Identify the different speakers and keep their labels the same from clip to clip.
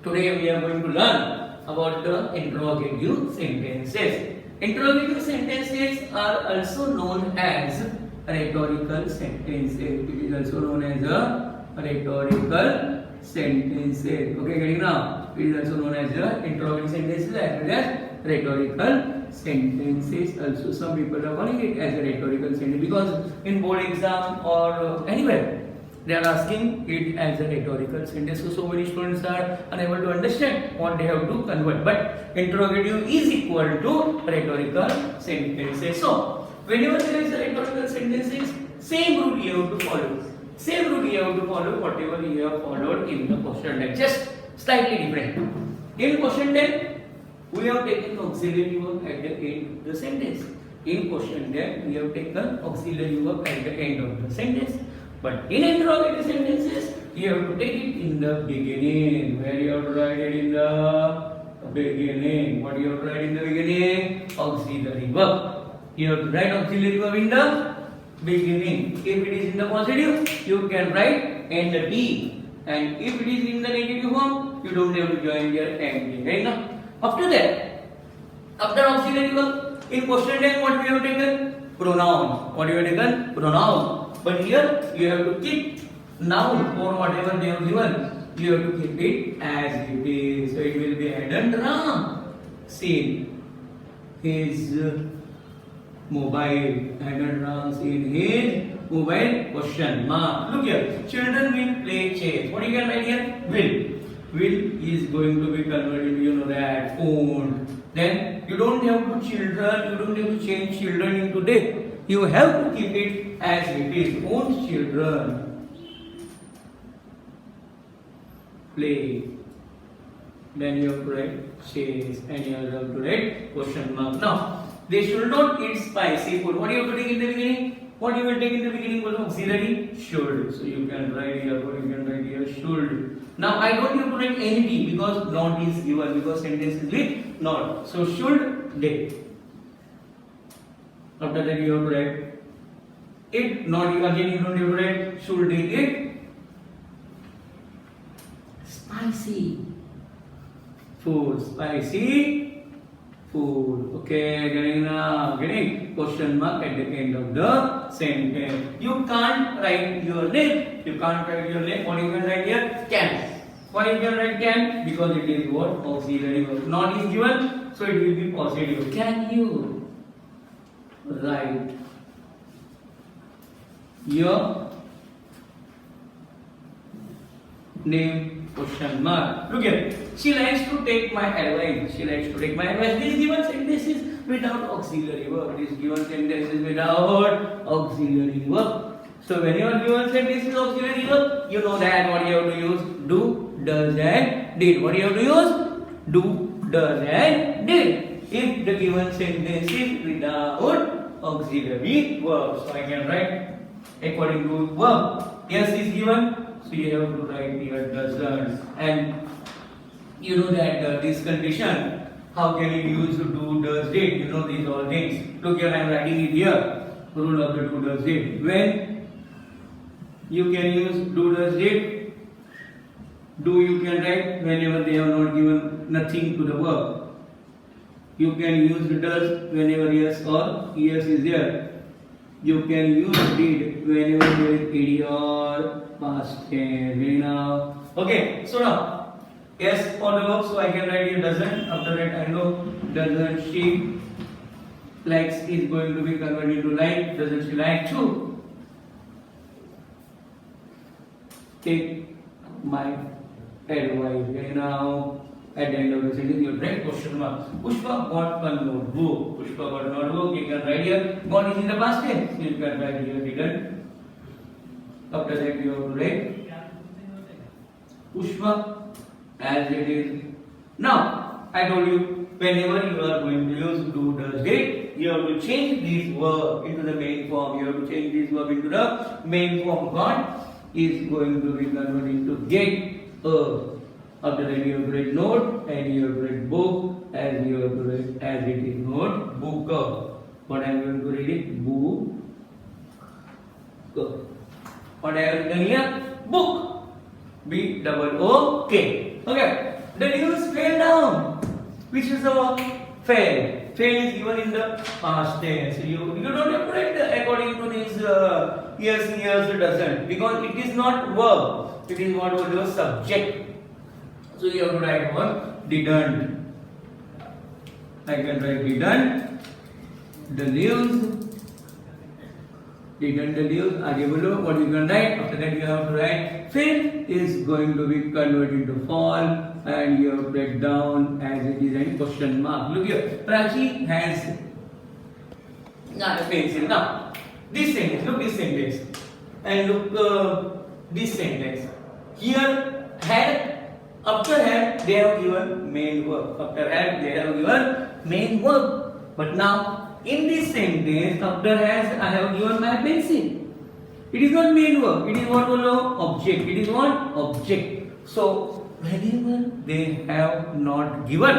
Speaker 1: Today we are going to learn about the interrogative sentences. Interrogative sentences are also known as rhetorical sentences. It is also known as a rhetorical sentences. Okay, getting now? It is also known as the interrogative sentences as well as rhetorical sentences. Also, some people are calling it as a rhetorical sentence because in board exam or anywhere they are asking it as a rhetorical sentence. So many students are unable to understand what they have to convert. But interrogative is equal to rhetorical sentences. So whenever there is a rhetorical sentences, same rule you have to follow. Same rule you have to follow whatever you have followed in the question 10. Just slightly different. In question 10, we have taken auxiliary verb at the end of the sentence. In question 10, we have taken auxiliary verb at the end of the sentence. But in interrogative sentences, you have to take it in the beginning. Where you have to write it in the beginning. What you have to write in the beginning? Auxiliary verb. You have to write auxiliary verb in the beginning. If it is in the positive, you can write ND. And if it is in the negative form, you don't have to join your ND. Right now? After that, after auxiliary verb, in question 10, what we have taken? Pronoun. What you have taken? Pronoun. But here you have to keep noun or whatever they have given. You have to keep it as it is. So it will be added Ram seen his mobile. Added Ram seen his mobile question mark. Look here. Children will play chess. What you can write here? Will. Will is going to be converted, you know that, phone. Then you don't have to children, you don't have to change children into they. You have to keep it as it is. Own children play. Then you have to write chase and you have to write question mark. Now, they should not eat spicy food. What do you have to take in the beginning? What you will take in the beginning was auxiliary should. So you can write here, what you can write here, should. Now I don't have to write anything because not is given, because sentence is with not. So should they. After that you have to write it, not again you don't have to write should they eat spicy food. Spicy food. Okay, getting now, getting question mark at the end of the sentence. You can't write your name. You can't write your name. What you can write here? Can. What you can write can? Because it is what? Auxiliary verb. Not is given, so it will be positive. Can you write your name? Question mark. Look here. She likes to take my advice. She likes to take my advice. This given sentence is without auxiliary verb. This given sentence is without auxiliary verb. So when you are given sentence is auxiliary verb, you know that what you have to use? Do, does, and did. What you have to use? Do, does, and did. If the given sentence is without auxiliary verb, so I can write according to verb. Yes is given. So you have to write here doesn't, and you know that this condition, how can you use do, does, did? You know these all things. Look here, I am writing it here. Rule of the do, does, did. When you can use do, does, did, do you can write whenever they have not given nothing to the verb. You can use does whenever yes or yes is there. You can use did whenever there is ed or past tense. Now, okay. So now, yes for the verb, so I can write here doesn't. After that, I know doesn't she likes is going to be converted to like. Doesn't she like to take my advice? Now, at the end of the sentence, you write question mark. Pushpa got one notebook. Pushpa got a notebook. You can write here. Got is in the past tense. You can write here didn't. After that, you have to write Pushpa as it is. Now, I told you, whenever you are going to use do, does, did, you have to change this verb into the main form. You have to change this verb into the main form. Got is going to be converted into get a. After that, you have to write note and you have to write book as you have to write as it is note book. What I am going to read it? Book. What I have done here? Book. B double O K. Okay. The news fell down. Which is the verb? Fell. Fell is given in the past tense. You don't have to write according to this yes, doesn't, because it is not verb. It is what was your subject. So you have to write verb didn't. I can write didn't. The news. Didn't the news. आगे बोलो what you can write. After that you have to write fell is going to be converted into fall, and you have to write down as it is in question mark. Look here. Prachi has not a pencil. Now this sentence. Look this sentence and look this sentence. Here had. After had they have given main verb. After had they have given main verb. But now in this sentence, after has I have given my pencil. It is not main verb. It is what object. It is what object. So whenever they have not given,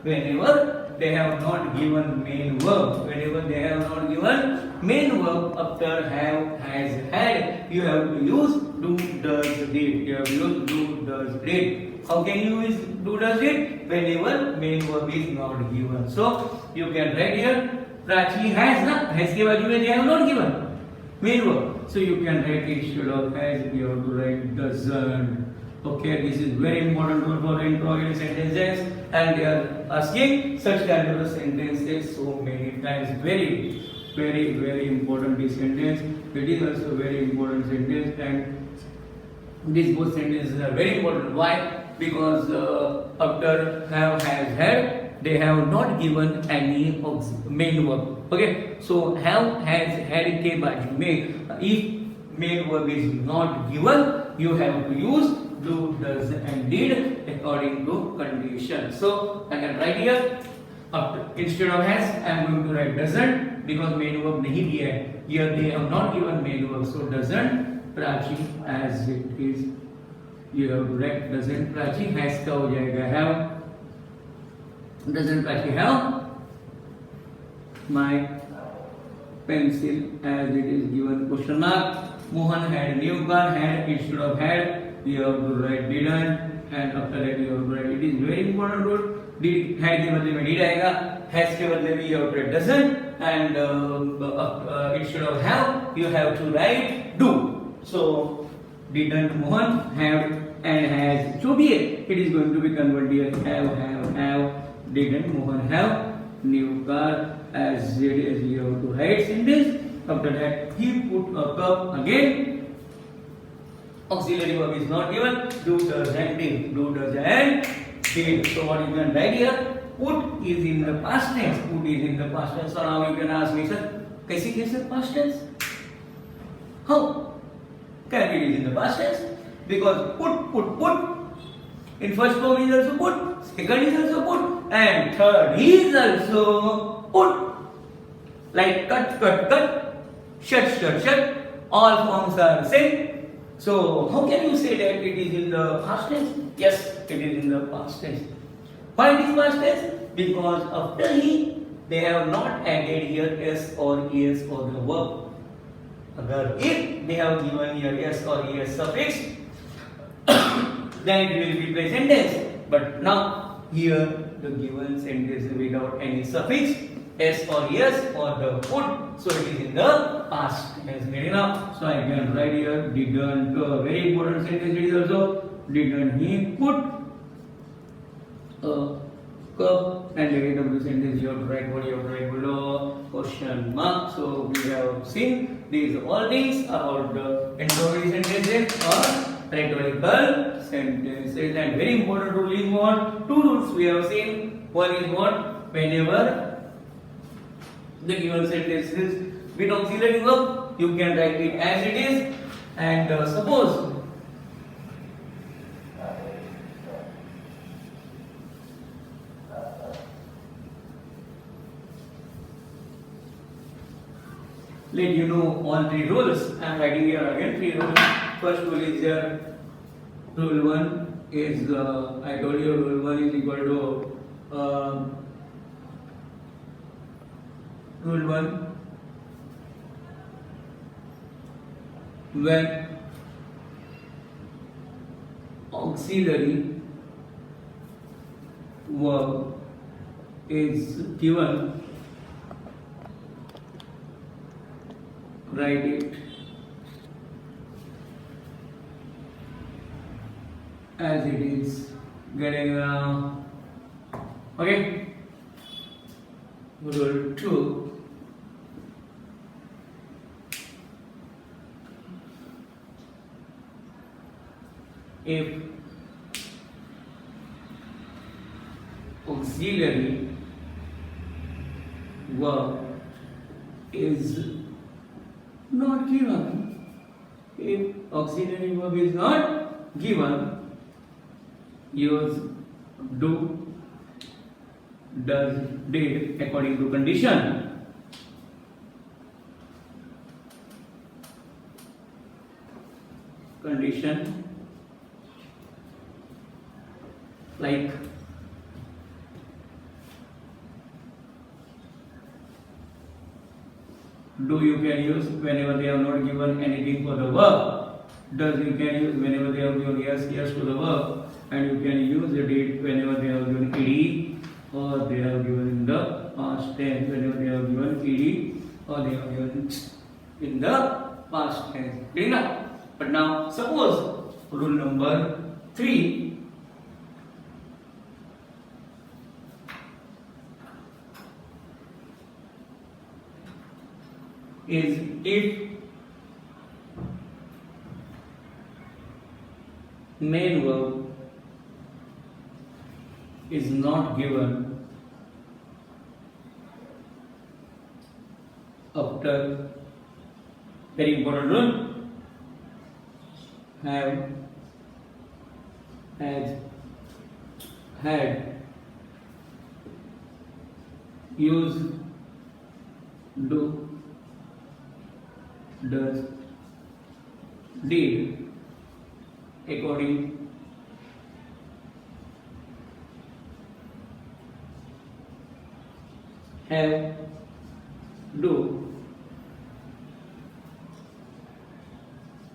Speaker 1: whenever they have not given main verb, whenever they have not given main verb after have, has, had, you have to use do, does, did. You have to use do, does, did. How can you use do, does, did? Whenever main verb is not given. So you can write here Prachi has not. Has के बाजू में they have not given main verb. So you can write instead of has you have to write doesn't. Okay, this is very important rule for interrogative sentences, and they are asking such kind of sentences so many times. Very, very, very important this sentence. It is also very important sentence, and these both sentences are very important. Why? Because after have, has, had, they have not given any main verb. Okay, so have, has, had के बाजू में if main verb is not given, you have to use do, does, and did according to condition. So I can write here after instead of has I am going to write doesn't because main verb नहीं दिया है. Here they have not given main verb, so doesn't Prachi as it is. You have to write doesn't Prachi has का हो जाएगा have. Doesn't Prachi have my pencil as it is given question mark. Mohan had new car, had instead of had. You have to write didn't, and after that you have to write. It is very important rule. Did had के बदले में did आएगा, has के बदले में you have to write doesn't, and instead of have you have to write do. So didn't Mohan have and has जो भी है it is going to be converted here have didn't Mohan have new car as it is you have to write sentence. After that he put a cup again. Auxiliary verb is not given. Do, does, and did. Do, does, and did. So what you can write here? Put is in the past tense. Put is in the past tense. So now you can ask me, sir, कैसी कैसे past tense? How can it is in the past tense? Because put. In first form is also put. Second is also put. And third is also put. Like cut. Shut. All forms are same. So how can you say that it is in the past tense? Yes, it is in the past tense. Why it is past tense? Because after he, they have not added here s or es or the verb. Agar if they have given here s or es suffix, then it will be present tense. But now here the given sentence without any suffix, s or yes or the put, so it is in the past tense. Get enough? So I can write here didn't. Very important sentence it is also. Didn't he put a cup, and at the end of the sentence you have to write what you have to write below question mark. So we have seen these all things about the interrogative sentences or rhetorical sentences, and very important rule is what? Two rules we have seen. One is what? Whenever the given sentences with auxiliary verb, you can write it as it is, and suppose let you know all three rules. I am writing here again three rules. First rule is here. Rule 1 is I told you rule 1 is equal to rule 1 when auxiliary verb is given, write it as it is. Getting okay. Rule 2. If auxiliary verb is not given, if auxiliary verb is not given, use do, does, did according to condition. Condition like do you can use whenever they have not given anything for the verb. Does you can use whenever they have given yes, yes to the verb, and you can use the did whenever they have given ed or they have given in the past tense whenever they have given ed or they have given in the past tense. Clear enough? But now suppose rule number 3. Is if main verb is not given after, very important rule, have, has, had, use, do, does, did according have, do,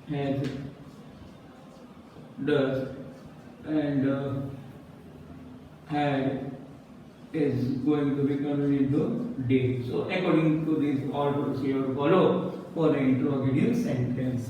Speaker 1: has, does, and had is going to be converted into did. So according to these all rules you have to follow for the interrogative sentence.